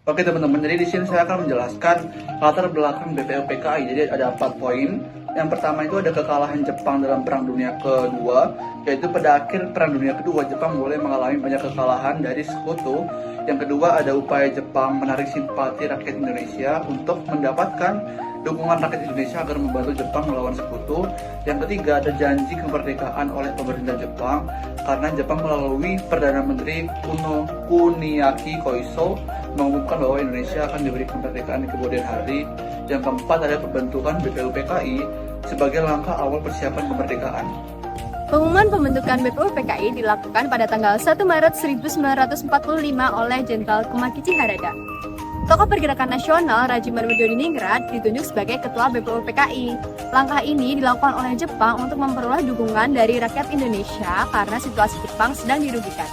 Oke teman-teman, jadi di sini saya akan menjelaskan latar belakang BPUPKI. Jadi ada 4 poin. Yang pertama itu ada kekalahan Jepang dalam Perang Dunia Kedua, yaitu pada akhir Perang Dunia Kedua Jepang mulai mengalami banyak kekalahan dari sekutu. Yang kedua ada upaya Jepang menarik simpati rakyat Indonesia untuk mendapatkan dukungan rakyat Indonesia agar membantu Jepang melawan sekutu. Yang ketiga ada janji kemerdekaan oleh pemerintah Jepang karena Jepang melalui Perdana Menteri Kuniaki Koiso mengumumkan bahwa Indonesia akan diberi kemerdekaan di kemudian hari. Yang keempat ada pembentukan BPUPKI sebagai langkah awal persiapan kemerdekaan. Pengumuman pembentukan BPUPKI dilakukan pada tanggal 1 Maret 1945 oleh Jenderal Kumakichi Harada. Tokoh pergerakan nasional Rajiman Widodiningrat ditunjuk sebagai ketua BPUPKI. Langkah ini dilakukan oleh Jepang untuk memperoleh dukungan dari rakyat Indonesia karena situasi Jepang sedang dirugikan.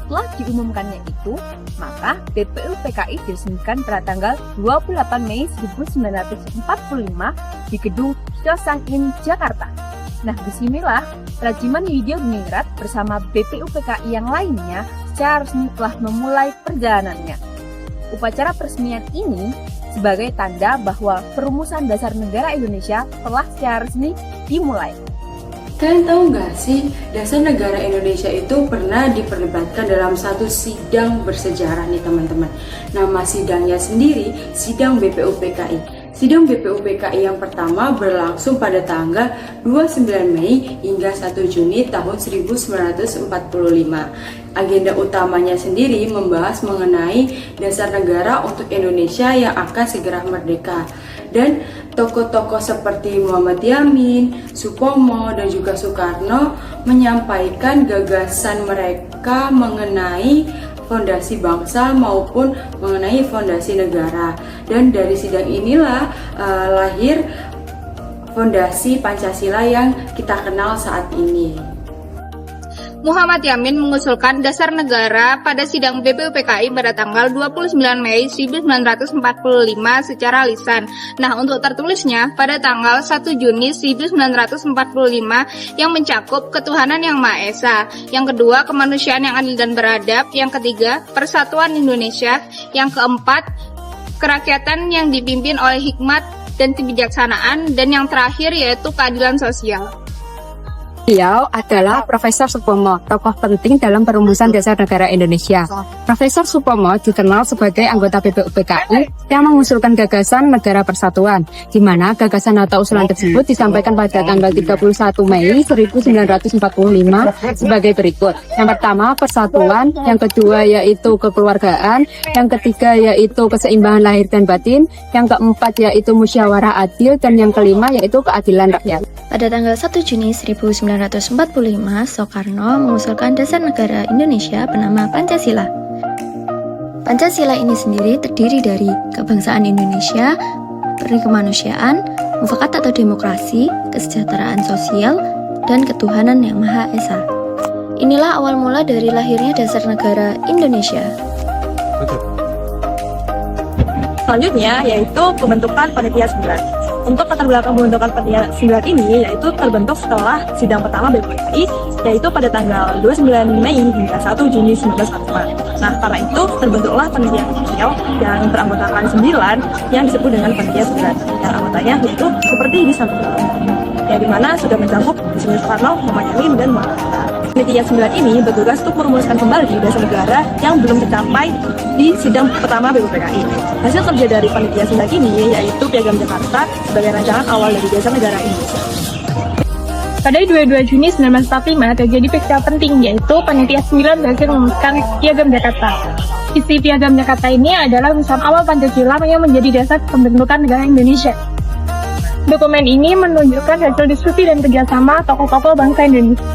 Setelah diumumkannya itu, maka BPUPKI diresmikan pada tanggal 28 Mei 1945 di Gedung Chosangshin, Jakarta. Nah, disinilah Rajiman Widodiningrat bersama BPUPKI yang lainnya secara resmi telah memulai perjalanannya. Upacara peresmian ini sebagai tanda bahwa perumusan dasar negara Indonesia telah secara resmi dimulai. Kalian tahu nggak sih, dasar negara Indonesia itu pernah diperdebatkan dalam satu sidang bersejarah nih teman-teman. Nama sidangnya sendiri, Sidang BPUPKI. Sidang BPUPKI yang pertama berlangsung pada tanggal 29 Mei hingga 1 Juni tahun 1945. Agenda utamanya sendiri membahas mengenai dasar negara untuk Indonesia yang akan segera merdeka. Dan tokoh-tokoh seperti Muhammad Yamin, Supomo, dan juga Soekarno menyampaikan gagasan mereka mengenai fondasi bangsa maupun mengenai fondasi negara. Dan dari sidang inilah lahir fondasi Pancasila yang kita kenal saat ini. Muhammad Yamin mengusulkan dasar negara pada sidang BPUPKI pada tanggal 29 Mei 1945 secara lisan. Nah, untuk tertulisnya pada tanggal 1 Juni 1945 yang mencakup ketuhanan yang Maha Esa. Yang kedua, kemanusiaan yang adil dan beradab. Yang ketiga, persatuan Indonesia. Yang keempat, kerakyatan yang dipimpin oleh hikmat dan kebijaksanaan. Dan yang terakhir yaitu keadilan sosial. Beliau adalah Profesor Supomo, tokoh penting dalam perumusan dasar negara Indonesia. Profesor Supomo dikenal sebagai anggota BPUPKI yang mengusulkan gagasan negara persatuan, di mana gagasan atau usulan tersebut disampaikan pada tanggal 31 Mei 1945 sebagai berikut. Yang pertama, persatuan, yang kedua yaitu kekeluargaan, yang ketiga yaitu keseimbangan lahir dan batin, yang keempat yaitu musyawarah adil, dan yang kelima yaitu keadilan rakyat. Pada tanggal 1 Juni 1945, Soekarno mengusulkan dasar negara Indonesia bernama Pancasila. Pancasila ini sendiri terdiri dari kebangsaan Indonesia, kemanusiaan, mufakat atau demokrasi, kesejahteraan sosial, dan ketuhanan yang Maha Esa. Inilah awal mula dari lahirnya dasar negara Indonesia. Selanjutnya yaitu pembentukan Panitia 9. Untuk latar belakang pembentukan Panitia 9 ini yaitu terbentuk setelah sidang pertama BPUPKI, yaitu pada tanggal 29 Mei hingga 1 Juni 1945. Nah, karena itu terbentuklah Panitia kecil yang beranggotakan 9 yang disebut dengan Panitia 9. Yang anggotanya yaitu seperti di samping yang dimana sudah mencakup Insinyur Soekarno, Muhammad Yamin, dan Muhammad Hatta. Panitia 9 ini bertugas untuk merumuskan kembali dasar negara yang belum tercapai di sidang pertama BPUPKI. Hasil kerja dari Panitia 9 ini yaitu Piagam Jakarta sebagai rancangan awal dari dasar negara Indonesia. Pada 22 Juni 1945 terjadi peristiwa penting, yaitu Panitia 9 berhasil merumuskan Piagam Jakarta. Isi Piagam Jakarta ini adalah rumusan awal Pancasila yang menjadi dasar pembentukan negara Indonesia. Dokumen ini menunjukkan hasil diskusi dan kerjasama tokoh-tokoh bangsa Indonesia.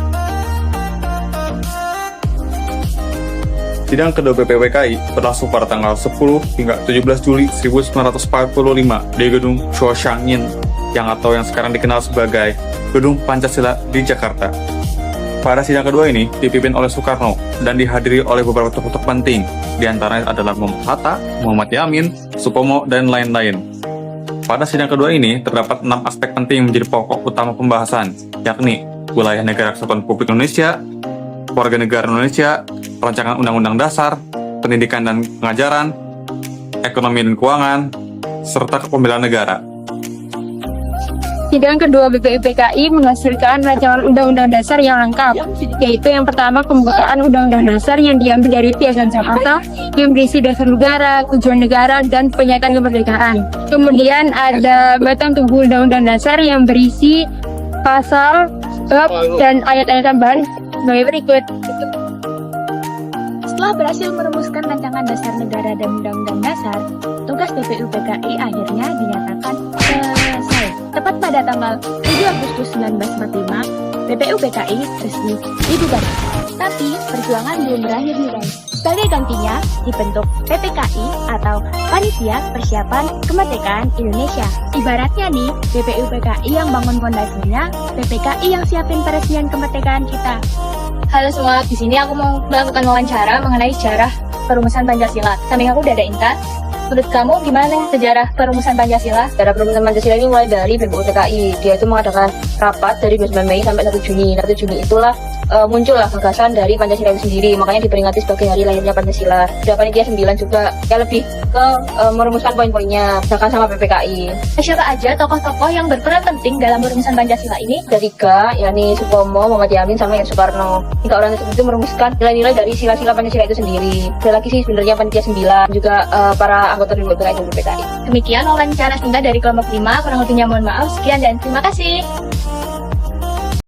Sidang kedua BPUPKI berlangsung pada tanggal 10 hingga 17 Juli 1945 di Gedung Chosangshin yang sekarang dikenal sebagai Gedung Pancasila di Jakarta. Pada sidang kedua ini dipimpin oleh Soekarno dan dihadiri oleh beberapa tokoh penting, di antaranya adalah Muhammad Hatta, Muhammad Yamin, Supomo, dan lain-lain. Pada sidang kedua ini terdapat 6 aspek penting menjadi pokok utama pembahasan, yakni wilayah negara kesatuan Republik Indonesia, Warga Negara Indonesia, Rancangan Undang-Undang Dasar, Pendidikan dan Pengajaran, Ekonomi dan Keuangan, serta Kepemilikan Negara. Sidang kedua BPUPKI menghasilkan rancangan Undang-Undang Dasar yang lengkap, yaitu yang pertama pembukaan Undang-Undang Dasar yang diambil dari Piagam Jakarta yang berisi dasar negara, tujuan negara, dan pernyataan kemerdekaan. Kemudian ada batang tubuh Undang-Undang Dasar yang berisi pasal, bab, dan ayat-ayat tambahan sebagai berikut. Setelah berhasil merumuskan rancangan dasar negara dan undang-undang dasar, tugas BPUPKI akhirnya dinyatakan selesai. Tepat pada tanggal 7 Agustus 1945, BPUPKI resmi dibubarkan. Tapi perjuangan belum berakhir nih guys. Sebagai gantinya dibentuk PPKI atau Panitia Persiapan Kemerdekaan Indonesia. Ibaratnya nih, BPUPKI yang bangun pondasinya, PPKI yang siapin peresmian kemerdekaan kita. Halo semua, di sini aku mau melakukan wawancara mengenai sejarah perumusan Pancasila. Samping aku udah ada Intan. Menurut kamu gimana nih sejarah perumusan Pancasila? Sejarah perumusan Pancasila ini mulai dari BPUPKI. Dia itu mengadakan rapat dari 29 Mei sampai 1 Juni. 1 Juni itulah muncullah gagasan dari Pancasila itu sendiri. Makanya diperingati sebagai hari lahirnya Pancasila. Ada panitia 9 juga yang lebih ke merumuskan poin-poinnya, misalkan sama PPKI. Siapa aja tokoh-tokoh yang berperan penting dalam perumusan Pancasila ini? Ada 3, yakni Supomo, Muhammad Yamin, sama Yusuf Soekarno. 3 orang tersebut itu merumuskan nilai-nilai dari sila-sila Pancasila itu sendiri. Ada lagi sih sebenarnya panitia 9, juga para anggota dari BPKI dan BPKI. Demikian wawancara singkat dari kelompok 5, kurang lebihnya mohon maaf, sekian dan terima kasih.